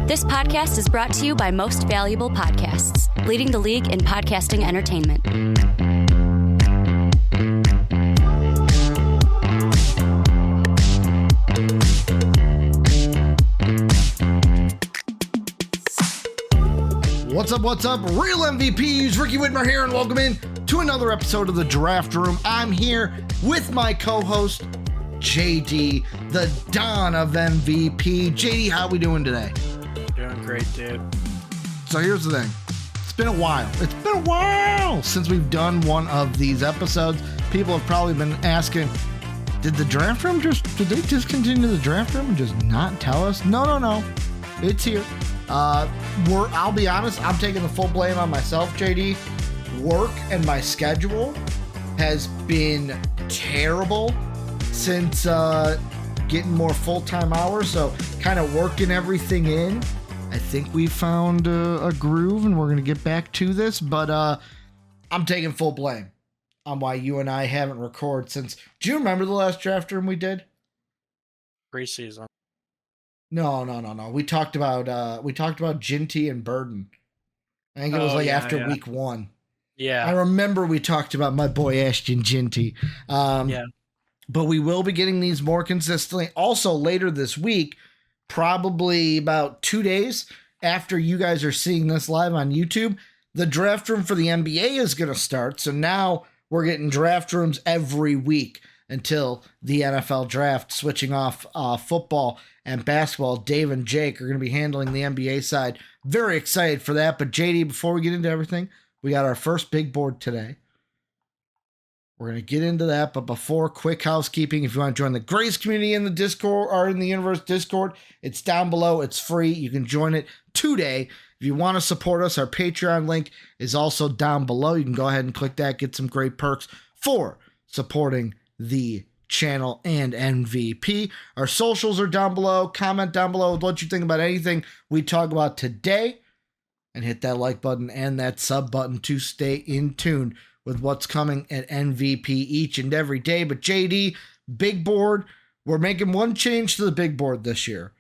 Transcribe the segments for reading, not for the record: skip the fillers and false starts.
This podcast is brought to you by Most Valuable Podcasts, leading the league in podcasting entertainment. What's up, real MVPs? Ricky Whitmer here, and welcome in to another episode of the Draft Room. I'm here with my co-host, JD, the Don of MVP. JD, how we doing today? Doing great, dude. So here's the thing. It's been a while since we've done one of these episodes. People have probably been asking, did they discontinue the Draft Room and just not tell us? No. It's here. I'll be honest, I'm taking the full blame on myself, JD. Work and my schedule has been terrible since getting more full-time hours, so kind of working everything in. I think we found a groove, and we're going to get back to this, but I'm taking full blame on why you and I haven't recorded since... Do you remember the last Draft Room we did? Preseason. No. We talked about Ginty and Burden. I think it was after week one. Yeah. I remember we talked about my boy Ashton Ginty. But we will be getting these more consistently. Also, later this week, probably about 2 days after you guys are seeing this live on YouTube, the Draft Room for the NBA is going to start. So now we're getting Draft Rooms every week until the NFL draft, switching off football and basketball. Dave and Jake are going to be handling the NBA side. Very excited for that. But JD, before we get into everything, we got our first big board today. We're going to get into that, but before, quick housekeeping. If you want to join the Grace community in the Discord or in the Universe Discord, it's down below. It's free. You can join it today. If you want to support us, our Patreon link is also down below. You can go ahead and click that, get some great perks for supporting the channel and MVP. Our socials are down below. Comment down below with what you think about anything we talk about today, and hit that like button and that sub button to stay in tune with what's coming at MVP each and every day. But JD, big board, we're making one change to the big board this year,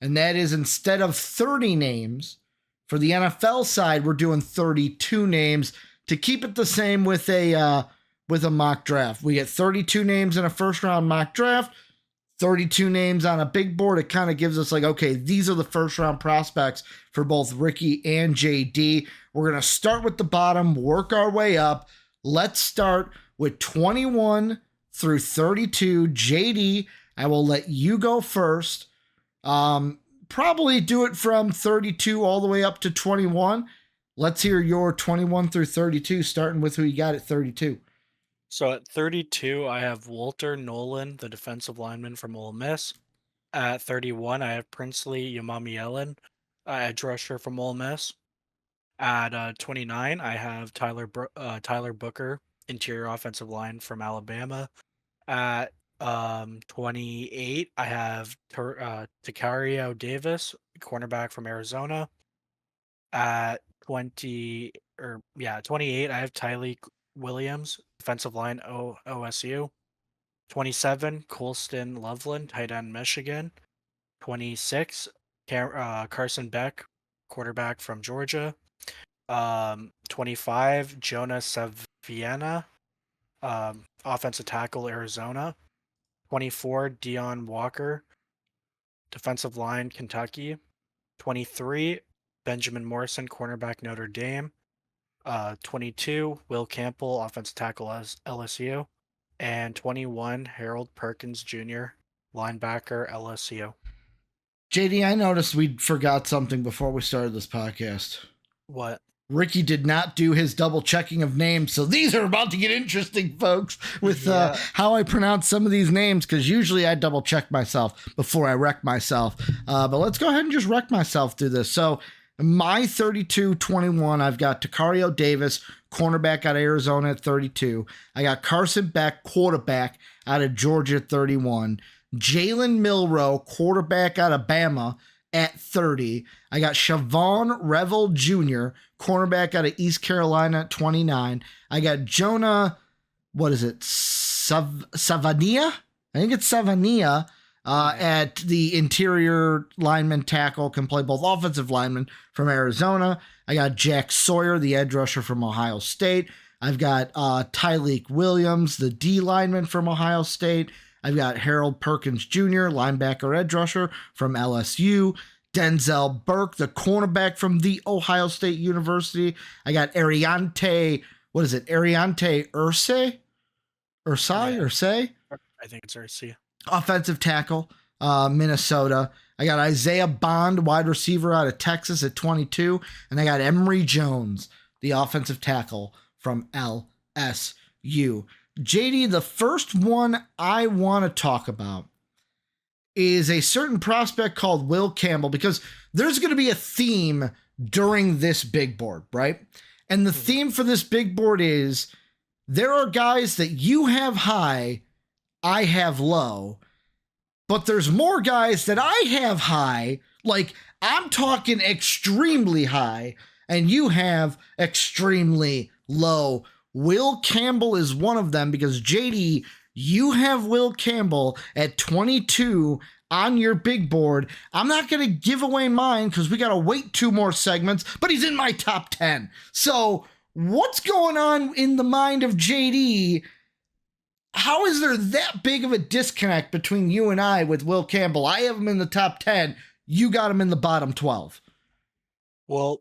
and that is instead of 30 names for the NFL side, we're doing 32 names to keep it the same with a mock draft. We get 32 names in a first round mock draft, 32 names on a big board. It kind of gives us okay, these are the first round prospects for both Ricky and JD. We're going to start with the bottom, work our way up. Let's start with 21 through 32. JD, I will let you go first. Probably do it from 32 all the way up to 21. Let's hear your 21 through 32, starting with who you got at 32. So at 32, I have Walter Nolan, the defensive lineman from Ole Miss. At 31, I have Princely Yamamielen, edge rusher from Ole Miss. At 29, I have Tyler Booker, interior offensive line from Alabama. At 28, I have Takario Davis, cornerback from Arizona. At 28, I have Tylee Williams, defensive line OSU. 27, Colston Loveland, tight end Michigan. 26, Carson Beck, quarterback from Georgia. 25, Jonah Saviena, offensive tackle Arizona. 24, Dion Walker, defensive line Kentucky. 23, Benjamin Morrison, cornerback Notre Dame. 22, Will Campbell, offensive tackle LSU. And 21, Harold Perkins Jr., linebacker LSU. JD, I noticed we forgot something before we started this podcast. What? Ricky did not do his double checking of names, so these are about to get interesting, folks, with how I pronounce some of these names, because usually I double check myself before I wreck myself. But let's go ahead and just wreck myself through this. So my 32-21, I've got Takario Davis, cornerback out of Arizona at 32. I got Carson Beck, quarterback out of Georgia at 31. Jalen Milroe, quarterback out of Bama at 30. I got Shavon Revel Jr., cornerback out of East Carolina at 29. I got Jonah, Savania? I think it's Savania, At the interior lineman tackle, can play both offensive linemen from Arizona. I got Jack Sawyer, the edge rusher from Ohio State. I've got Tyleek Williams, the D lineman from Ohio State. I've got Harold Perkins Jr., linebacker edge rusher from LSU. Denzel Burke, the cornerback from the Ohio State University. I got Ariante Ursay? Ursay? I think it's Ursay. Offensive tackle, Minnesota. I got Isaiah Bond, wide receiver out of Texas at 22. And I got Emory Jones, the offensive tackle from LSU. JD, the first one I want to talk about is a certain prospect called Will Campbell, because there's going to be a theme during this big board, right? And the theme for this big board is there are guys that you have high, I have low, but there's more guys that I have high, like I'm talking extremely high, and you have extremely low. Will Campbell is one of them, because JD, you have Will Campbell at 22 on your big board. I'm not going to give away mine because we got to wait 2 more segments, but he's in my top 10. So what's going on in the mind of JD? How is there that big of a disconnect between you and I with Will Campbell? I have him in the top 10. You got him in the bottom 12. Well,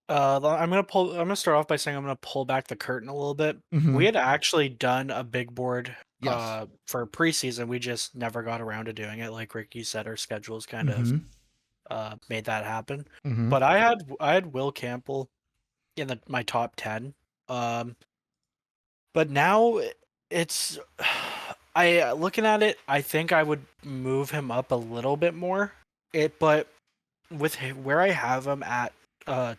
I'm gonna start off by saying I'm gonna pull back the curtain a little bit. Mhm. We had actually done a big board Yes. for preseason. We just never got around to doing it. Like Ricky said, our schedules kind of made that happen. Mhm. But I had Will Campbell in my top 10. But now it's looking at it, I think I would move him up a little bit more. But with where I have him at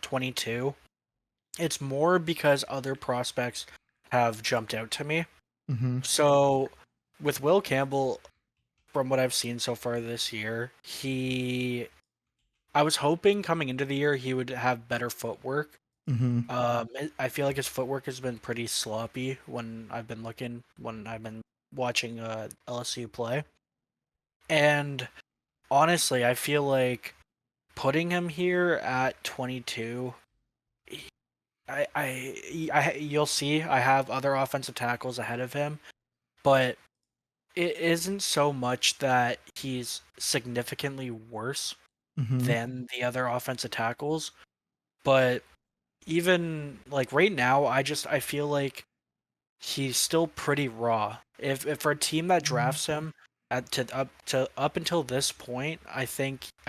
22, it's more because other prospects have jumped out to me. Mhm. So with Will Campbell, from what I've seen so far this year, I was hoping coming into the year he would have better footwork. Mhm. I feel like his footwork has been pretty sloppy when I've been watching LSU play. And honestly, I feel like putting him here at 22, you'll see I have other offensive tackles ahead of him, but it isn't so much that he's significantly worse Mhm. than the other offensive tackles, but even like right now, I feel like he's still pretty raw. If for a team that drafts him up until this point, I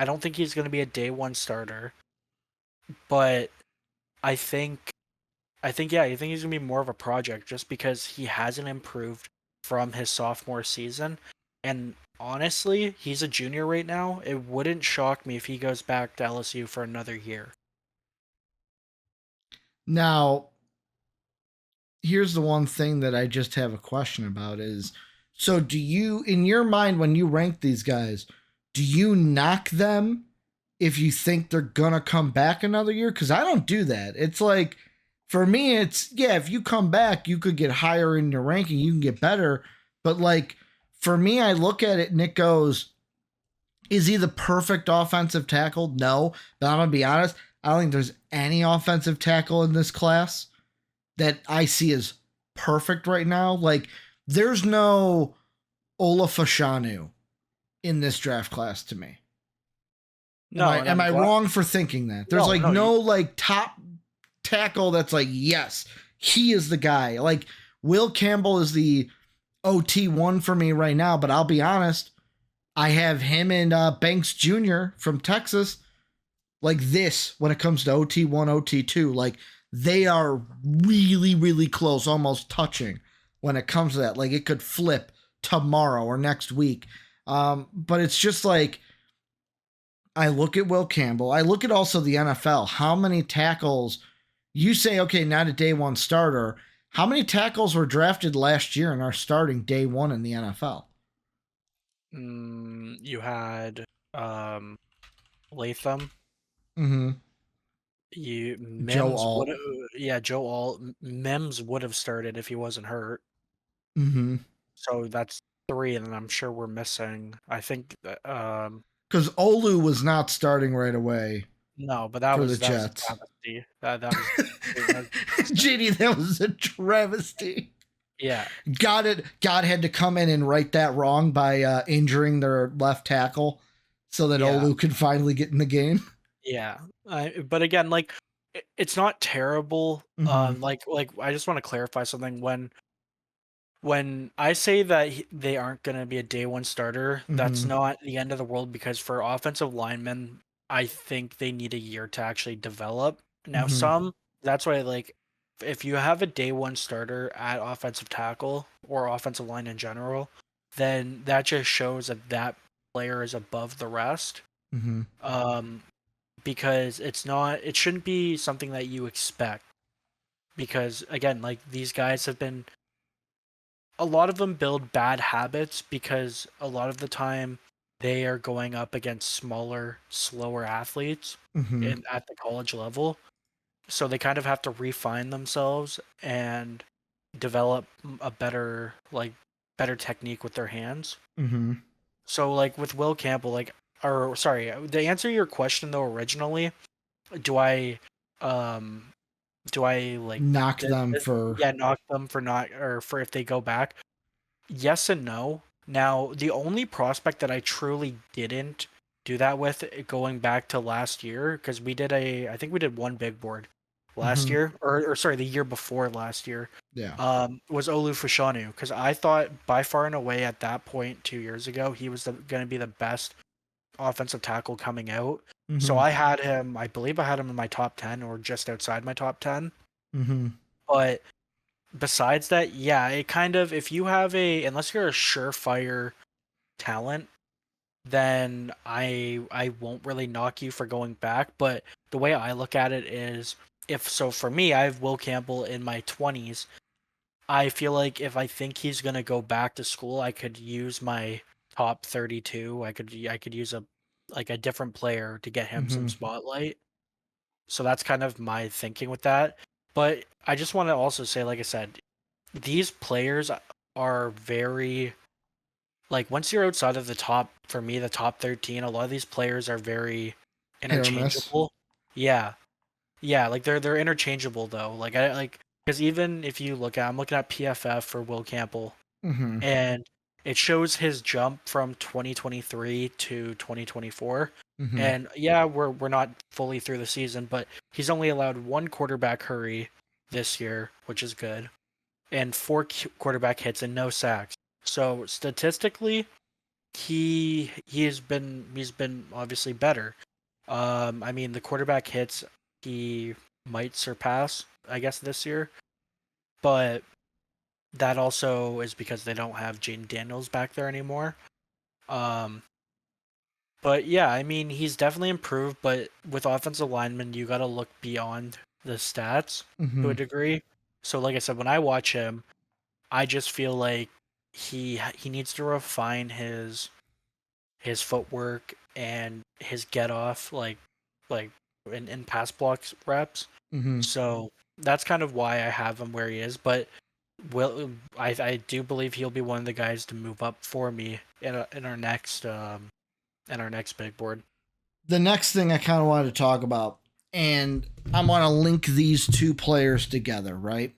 don't think he's going to be a day 1 starter, but I think I think he's gonna be more of a project just because he hasn't improved from his sophomore season. And honestly, he's a junior right now. It wouldn't shock me if he goes back to LSU for another year. Now, here's the one thing that I just have a question about is, so do you, in your mind, when you rank these guys, do you knock them if you think they're going to come back another year? Because I don't do that. It's like, for me, it's, yeah, if you come back, you could get higher in your ranking, you can get better. But like, for me, I look at it and it goes, is he the perfect offensive tackle? No. But I'm going to be honest, I don't think there's any offensive tackle in this class that I see as perfect right now. Like, there's no Olafashanu in this draft class to me. No, am I wrong for thinking that? There's no like top tackle that's like, yes, he is the guy. Like, Will Campbell is the OT1 for me right now, but I'll be honest, I have him and Banks Jr. from Texas like this when it comes to OT1, OT2. Like, they are really, really close, almost touching when it comes to that. Like, it could flip tomorrow or next week. But it's just like, I look at Will Campbell. I look at also the NFL. How many tackles you say, okay, not a day 1 starter. How many tackles were drafted last year and are starting day 1 in the NFL? You had Latham. Mm-hmm. Joe Alt. Joe Alt. Mims would have started if he wasn't hurt. Mm-hmm. So that's 3, and I'm sure we're missing. I think because Olu was not starting right away no, but that for the was a Jets. travesty. That was that was JD, that was a travesty. yeah. God had to come in and right that wrong by injuring their left tackle so that Yeah. Olu could finally get in the game. Yeah. But again, like it's not terrible. Mhm. Like I just want to clarify something when I say that they aren't going to be a day one starter, that's Mhm. not the end of the world because for offensive linemen, I think they need a year to actually develop. Now, Mhm. that's why, like, if you have a day one starter at offensive tackle or offensive line in general, then that just shows that that player is above the rest. Mhm. Um, because it shouldn't be something that you expect. Because again, like these guys have been a lot of them build bad habits because a lot of the time they are going up against smaller, slower athletes Mhm. at the college level. So they kind of have to refine themselves and develop a better technique with their hands. Mhm. So like with Will Campbell, or sorry, to answer your question though originally, do I um do I like Knock them for. yeah, knock them for not or for if they go back? Yes and no. Now, the only prospect that I truly didn't do that with going back to last year, because I think we did one big board last Mhm. year, or sorry, the year before last year, Yeah. was Olu Fashanu, because I thought by far and away at that point 2 years ago, he was going to be the best offensive tackle coming out. So Mhm. I had him, I believe I had him in my top 10 or just outside my top 10. Mhm. But besides that, yeah, it kind of if you have unless you're a surefire talent, then I won't really knock you for going back. But the way I look at it is if so for me, I have Will Campbell in my 20s. I feel like if I think he's gonna go back to school, I could use my top 32. I could use a different player to get him some Mhm. spotlight. So that's kind of my thinking with that. But I just want to also say, like I said, these players are very like once you're outside of the top for me the top 13 a lot of these players are very Hit or miss. interchangeable. Yeah, yeah, like they're interchangeable though, like I like because even if you look at I'm looking at PFF for Will Campbell Mhm. and it shows his jump from 2023 to 2024. Mhm. And yeah, we're not fully through the season, but he's only allowed one quarterback hurry this year, which is good, and four quarterback hits and no sacks. So statistically, he's been obviously better. I mean the quarterback hits he might surpass, I guess, this year, but that also is because they don't have Jaden Daniels back there anymore. Um, but yeah, I mean he's definitely improved, but with offensive linemen, you got to look beyond the stats to a Mhm. degree. So like I said, when I watch him, I just feel like he needs to refine his footwork and his get off like in pass blocks reps. Mhm. So that's kind of why I have him where he is. But I do believe he'll be one of the guys to move up for me in our next big board. The next thing I kind of wanted to talk about, and I want to link these two players together, right?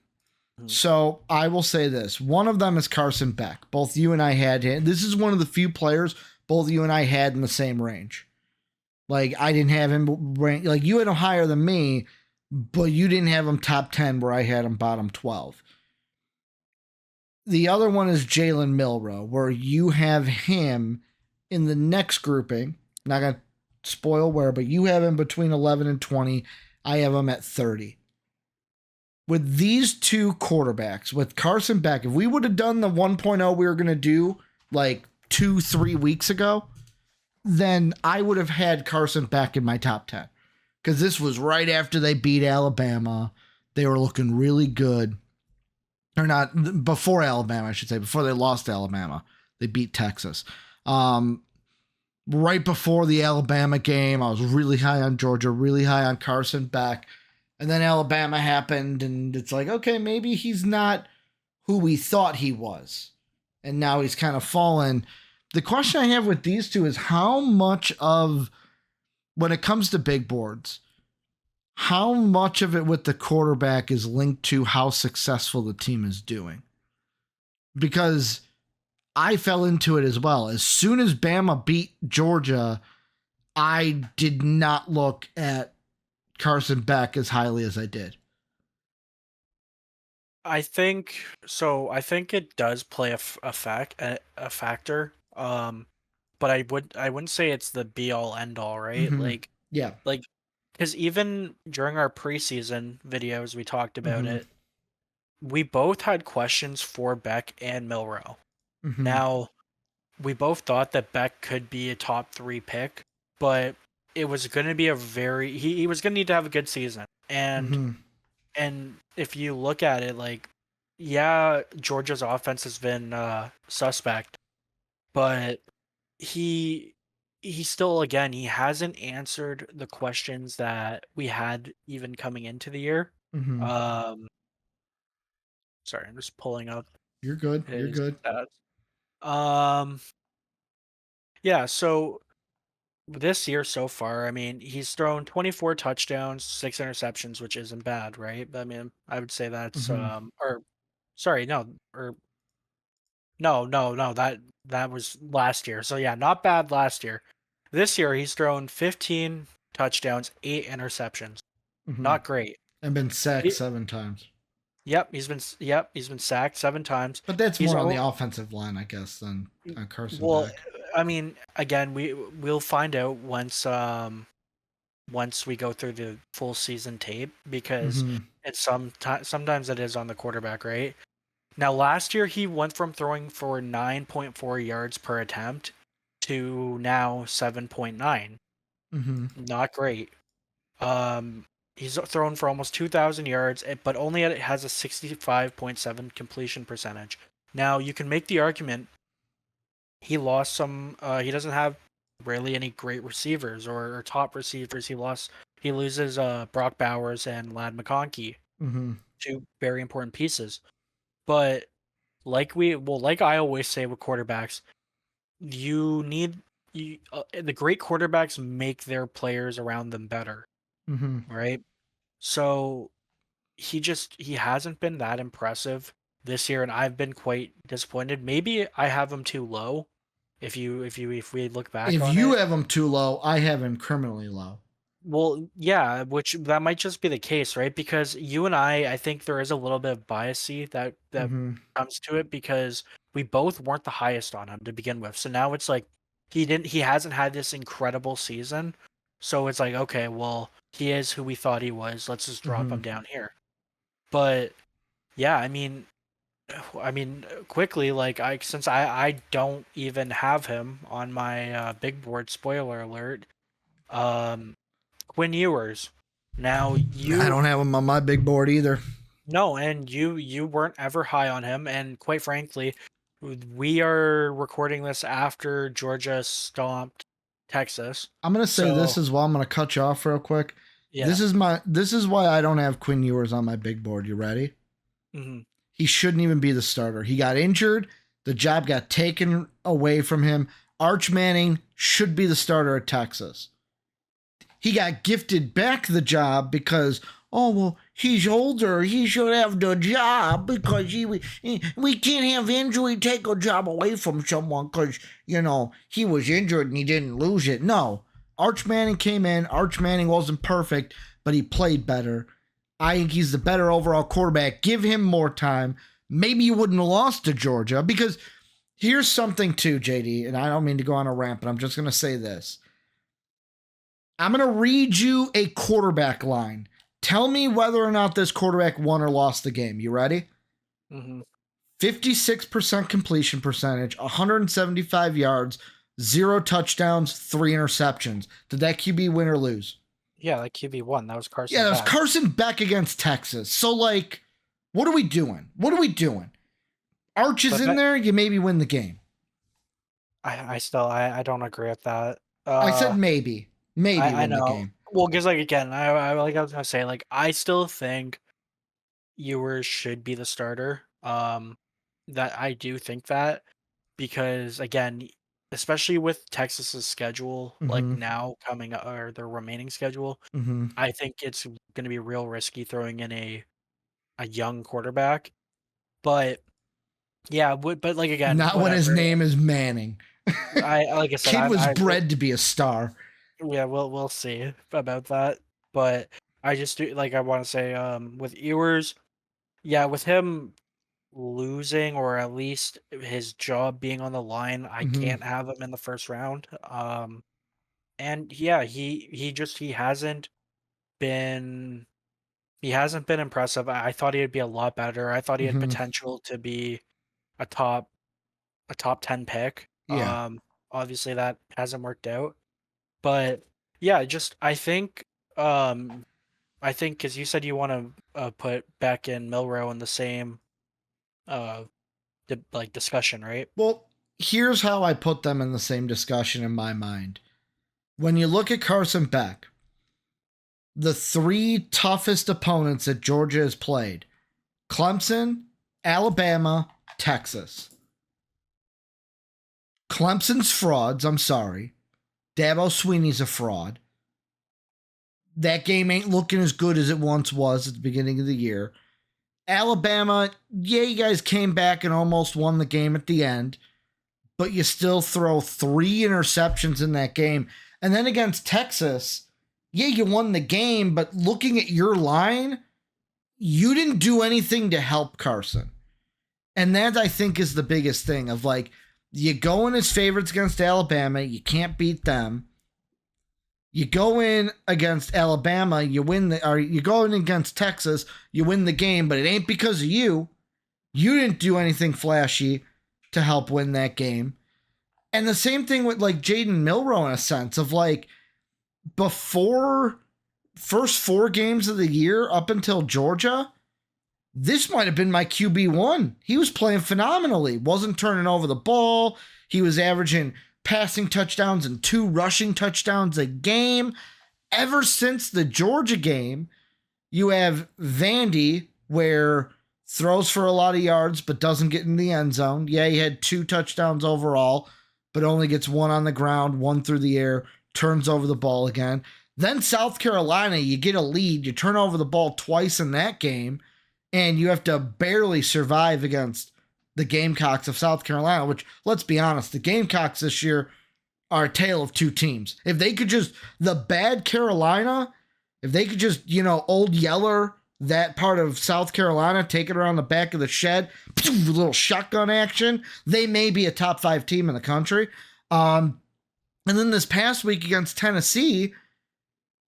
Mhm. So I will say this: one of them is Carson Beck. Both you and I had him. This is one of the few players both you and I had in the same range. Like I didn't have him rank, like you had him higher than me, but you didn't have him top 10 where I had him bottom 12. The other one is Jalen Milrow, where you have him in the next grouping. Not gonna spoil where, but you have him between 11 and 20. I have him at 30. With these two quarterbacks, with Carson Beck, if we would have done the 1.0 we were going to do like 2-3 weeks ago, then I would have had Carson Beck in my top 10. Because this was right after they beat Alabama. They were looking really good. Or not, before Alabama, I should say, before they lost to Alabama. They beat Texas. Right before the Alabama game, I was really high on Georgia, really high on Carson Beck. And then Alabama happened, and it's like, okay, maybe he's not who we thought he was. and now he's kind of fallen. The question I have with these two is how much of, when it comes to big boards, how much of it with the quarterback is linked to how successful the team is doing? Because I fell into it as well. As soon as Bama beat Georgia, I did not look at Carson Beck as highly as I did. I think so. I think it does play a factor. But I wouldn't say it's the be all end all, right? Mm-hmm. Yeah. Like, because even during our preseason videos, we talked about Mm-hmm. it. We both had questions for Beck and Milrow. Mm-hmm. Now, we both thought that Beck could be a top 3 pick, but it was going to be he was going to need to have a good season. And if you look at it, like, yeah, Georgia's offense has been suspect, but he still, again, he hasn't answered the questions that we had even coming into the year. Mm-hmm. Sorry, I'm just pulling up You're good. You're his good. stats. Yeah, so this year so far, I mean, he's thrown 24 touchdowns, 6 interceptions, which isn't bad, right? I mean, I would say that's or sorry, no, or no, that was last year. So yeah, not bad last year. This year he's thrown 15 touchdowns, 8 interceptions. Not great. And been sacked He- 7 times. Yep, he's been sacked 7 times. But that's He's more on the o- offensive line, I guess, than on Carson Well, Beck. I mean, again, we'll find out once we go through the full season tape, because it's sometimes it is on the quarterback, right? Now, last year he went from throwing for 9.4 yards per attempt to now 7.9. Not great. He's thrown for almost 2,000 yards, but only has a 65.7 completion percentage. Now, you can make the argument he lost some. He doesn't have really any great receivers or top receivers. He loses Brock Bowers and Lad McConkey, two very important pieces. But like I always say with quarterbacks, the great quarterbacks make their players around them better, right? So he hasn't been that impressive this year, and I've been quite disappointed. Maybe I have him too low. If we look back If on you it, have him too low, I have him criminally low. well, yeah, which that might just be the case, right? Because you and I think there is a little bit of biasy that comes to it, because we both weren't the highest on him to begin with. So now it's like he hasn't had this incredible season. So it's like, okay, well, he is who we thought he was. Let's just drop him down here. But yeah, I mean, quickly, like since I don't even have him on my big board. Spoiler alert. Quinn Ewers. Now I don't have him on my big board either. No, and you weren't ever high on him, and quite frankly, we are recording this after Georgia stomped Texas. I'm gonna say this as well. I'm gonna cut you off real quick. Yeah. This is why I don't have Quinn Ewers on my big board. You ready? He shouldn't even be the starter. He got injured. The job got taken away from him. Arch Manning should be the starter at Texas. He got gifted back the job because, oh, well, he's older. He should have the job because we can't have injury take a job away from someone because, he was injured and he didn't lose it. No. Arch Manning came in. Arch Manning wasn't perfect, but he played better. I think he's the better overall quarterback. Give him more time. Maybe you wouldn't have lost to Georgia, because here's something too, JD, and I don't mean to go on a rant, but I'm just going to say this. I'm going to read you a quarterback line. Tell me whether or not this quarterback won or lost the game. You ready? 56% completion percentage, 175 yards, 0 touchdowns, 3 interceptions. Did that QB win or lose? Yeah, that QB won. That was Carson. Yeah, that was Carson Beck against Texas. So, like, what are we doing? Arch is in there, you maybe win the game. I still don't agree with that. I said maybe. Maybe win the game. Well, because, like, again, I was gonna say, like, I still think Ewers should be the starter. That I do think that. because again, especially with Texas's schedule, like Mm-hmm. now coming up, or their remaining schedule, Mm-hmm. I think it's going to be real risky throwing in a young quarterback. But yeah, but like again, Not when his whatever. name is Manning. I like I said, Kid was I will, bred to be a star. yeah, we'll see about that. But I just do like I want to say with Ewers, yeah, with him losing or at least his job being on the line, I Mm-hmm. can't have him in the first round. And yeah, he been hasn't been impressive. I thought he'd be a lot better. I thought he had Mm-hmm. potential to be a top a top 10 pick. Yeah. Obviously that hasn't worked out. But yeah, just um I think cuz you said you want to put Beck and Milrow in the same uh like discussion, right? Well, here's how I put them in the same discussion in my mind. When you look at Carson Beck, the three toughest opponents that Georgia has played: Clemson, Alabama, Texas. Clemson's frauds, I'm sorry. Dabo Sweeney's a fraud. That game ain't looking as good as it once was at the beginning of the year. Alabama, yeah, you guys came back and almost won the game at the end, but you still throw 3 interceptions in that game. And then against Texas, yeah, you won the game, but looking at your line, you didn't do anything to help Carson. And that, I think, is the biggest thing of like, you go in as favorites against Alabama, you can't beat them. You go in against Alabama, you win or you go in against Texas, you win the game, but it ain't because of you. You didn't do anything flashy to help win that game. And the same thing with like Jaden Milrow in a sense of like, before first 4 games of the year up until Georgia, this might have been my QB1. He was playing phenomenally, wasn't turning over the ball. He was averaging passing touchdowns and 2 rushing touchdowns a game. Ever since the Georgia game, you have Vandy, where throws for a lot of yards but doesn't get in the end zone. Yeah, he had 2 touchdowns overall, but only gets 1 on the ground, 1 through the air, turns over the ball again. Then South Carolina, you get a lead, you turn over the ball twice in that game, and you have to barely survive against the Gamecocks of South Carolina, which, let's be honest, the Gamecocks this year are a tale of 2 teams. If they could just, the bad Carolina, if they could just, Old Yeller, that part of South Carolina, take it around the back of the shed, a little shotgun action, they may be a top 5 team in the country. And then this past week against Tennessee,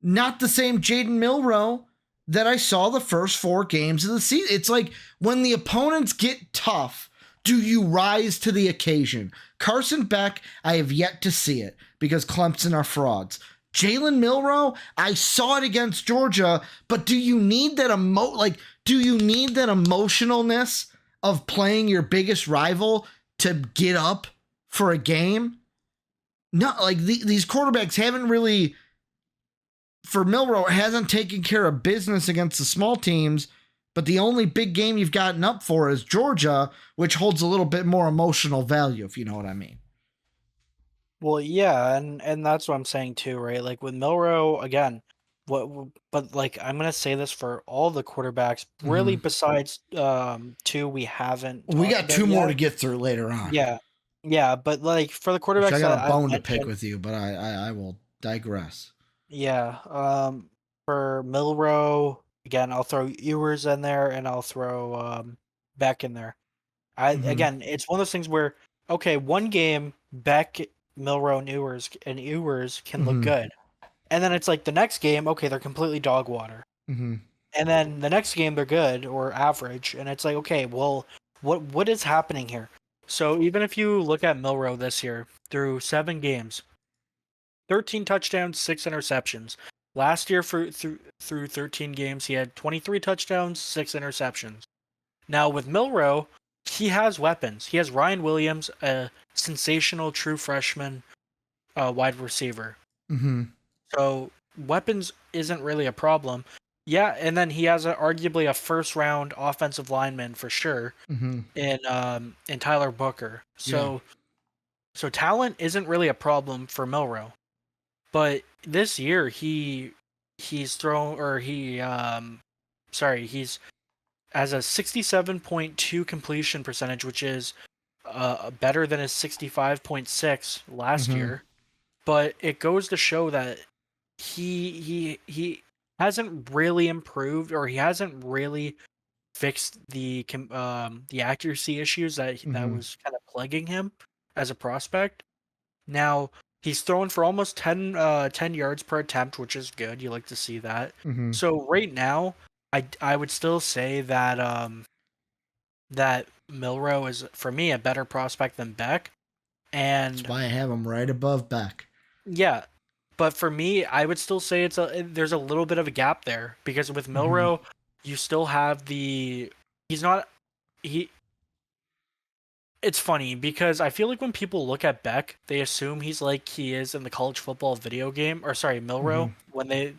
not the same Jaden Milrow that I saw the first 4 games of the season. It's like, when the opponents get tough, do you rise to the occasion? Carson Beck, I have yet to see it because Clemson are frauds. Jalen Milrow, I saw it against Georgia, but do you need that emotionalness of playing your biggest rival to get up for a game? No, like these quarterbacks haven't really, for Milrow, hasn't taken care of business against the small teams, but the only big game you've gotten up for is Georgia, which holds a little bit more emotional value, if you know what I mean. Well, yeah, and that's what I'm saying too, right? Like with Milrow, again, but like I'm gonna say this for all the quarterbacks, really, Mm-hmm. besides 2 we haven't We talked got about 2 more yet. to get through later on, Yeah, yeah, but like for the which I quarterbacks got a that I've bone to pick mentioned, with you, but I will digress. yeah, for Milrow, again, I'll throw Ewers in there and I'll throw Beck in there. Mm-hmm. Again, it's one of those things where, okay, one game Beck, Milrow, and Ewers can look Mm-hmm. good. And then it's like the next game, okay, they're completely dog water. Mm-hmm. And then the next game they're good or average, and it's like, okay, well, what is happening here? So even if you look at Milrow this year, through 7 games, 13 touchdowns, 6 interceptions. Last year through 13 games, he had 23 touchdowns, 6 interceptions. Now with Milrow, he has weapons. He has Ryan Williams, a sensational true freshman wide receiver. Mm-hmm. So weapons isn't really a problem. Yeah, and then he has arguably a first-round offensive lineman for sure in Tyler Booker. Yeah. So talent isn't really a problem for Milroe. But this year he's thrown or he he's has a 67.2 completion percentage, which is better than his 65.6 last year. But it goes to show that he hasn't really improved, or he hasn't really fixed the accuracy issues that was kind of plaguing him as a prospect. Now he's thrown for almost 10 yards per attempt, which is good. You like to see that. So right now, I would still say that that Milroe is, for me, a better prospect than Beck. And that's why I have him right above Beck. Yeah, but for me, I would still say there's a little bit of a gap there, because with Milroe, you still have he's not he. It's funny because I feel like when people look at Beck, they assume he's like he is in the college football video game, or sorry, Milroe. When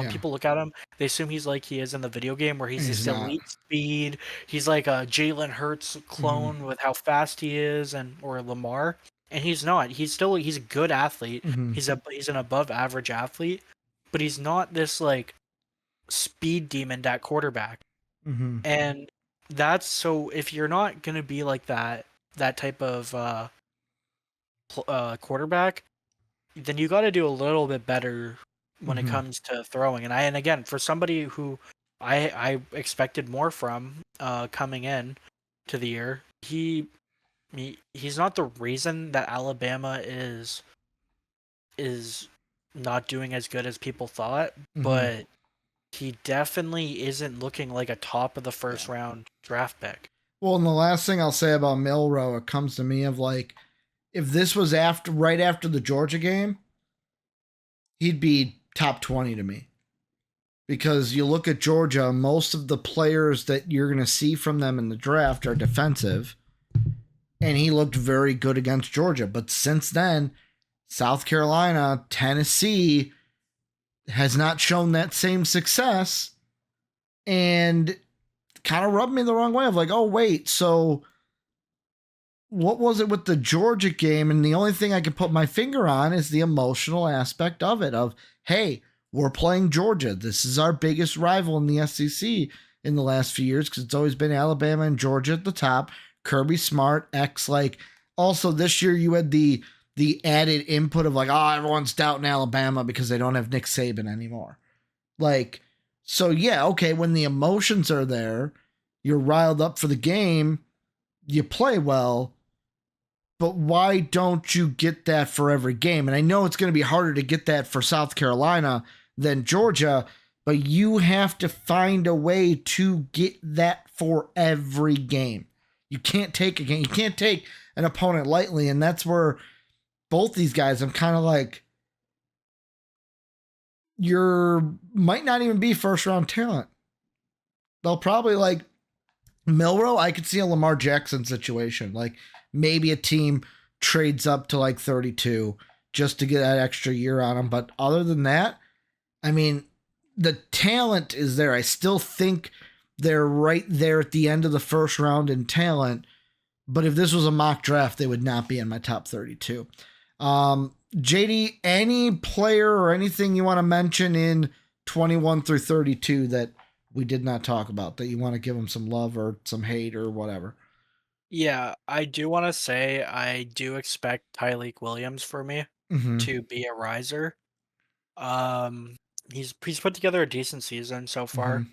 people look at him, they assume he's like he is in the video game, where he's this elite speed. He's like a Jalen Hurts clone with how fast he is, or Lamar. And he's not. He's a good athlete. He's an above average athlete, but he's not this like speed demon at quarterback. And that's, so if you're not gonna be like that type of quarterback, then you got to do a little bit better when it comes to throwing. And again, for somebody who I expected more from coming in to the year, he's not the reason that Alabama is not doing as good as people thought, but he definitely isn't looking like a top of the first round draft pick. Well, and the last thing I'll say about Milroe, it comes to me of like, if this was right after the Georgia game, he'd be top 20 to me. Because you look at Georgia, most of the players that you're going to see from them in the draft are defensive. And he looked very good against Georgia. But since then, South Carolina, Tennessee has not shown that same success. And kind of rubbed me the wrong way of like, oh, wait, so what was it with the Georgia game? And the only thing I can put my finger on is the emotional aspect of it, of, hey, we're playing Georgia. This is our biggest rival in the SEC in the last few years, because it's always been Alabama and Georgia at the top. Kirby Smart, also this year you had the added input of like, oh, everyone's doubting Alabama because they don't have Nick Saban anymore. Like, so yeah, okay, when the emotions are there, you're riled up for the game, you play well, but why don't you get that for every game? And I know it's going to be harder to get that for South Carolina than Georgia, but you have to find a way to get that for every game. You can't take a game. You can't take an opponent lightly, and that's where both these guys, I'm kind of like, might not even be first round talent. They'll probably like Milroe. I could see a Lamar Jackson situation. Like maybe a team trades up to like 32 just to get that extra year on him. But other than that, I mean, the talent is there. I still think they're right there at the end of the first round in talent. But if this was a mock draft, they would not be in my top 32. JD, any player or anything you want to mention in 21 through 32 that we did not talk about, that you want to give them some love or some hate or whatever? Yeah, I do want to say I do expect Tyleik Williams for me to be a riser. He's put together a decent season so far.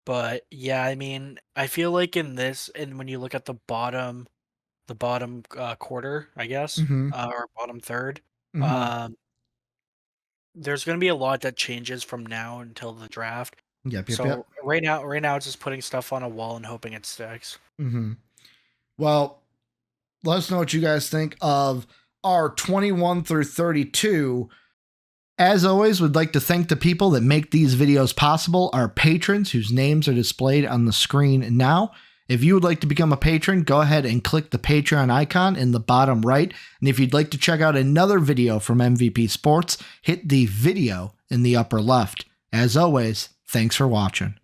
But yeah, I mean, I feel like in this, and when you look at the bottom quarter, I guess, or bottom third, there's going to be a lot that changes from now until the draft. Yep. Right now it's just putting stuff on a wall and hoping it sticks. Well, let us know what you guys think of our 21 through 32. As always, we'd like to thank the people that make these videos possible, our patrons whose names are displayed on the screen now. If you would like to become a patron, go ahead and click the Patreon icon in the bottom right. And if you'd like to check out another video from MVP Sports, hit the video in the upper left. As always, thanks for watching.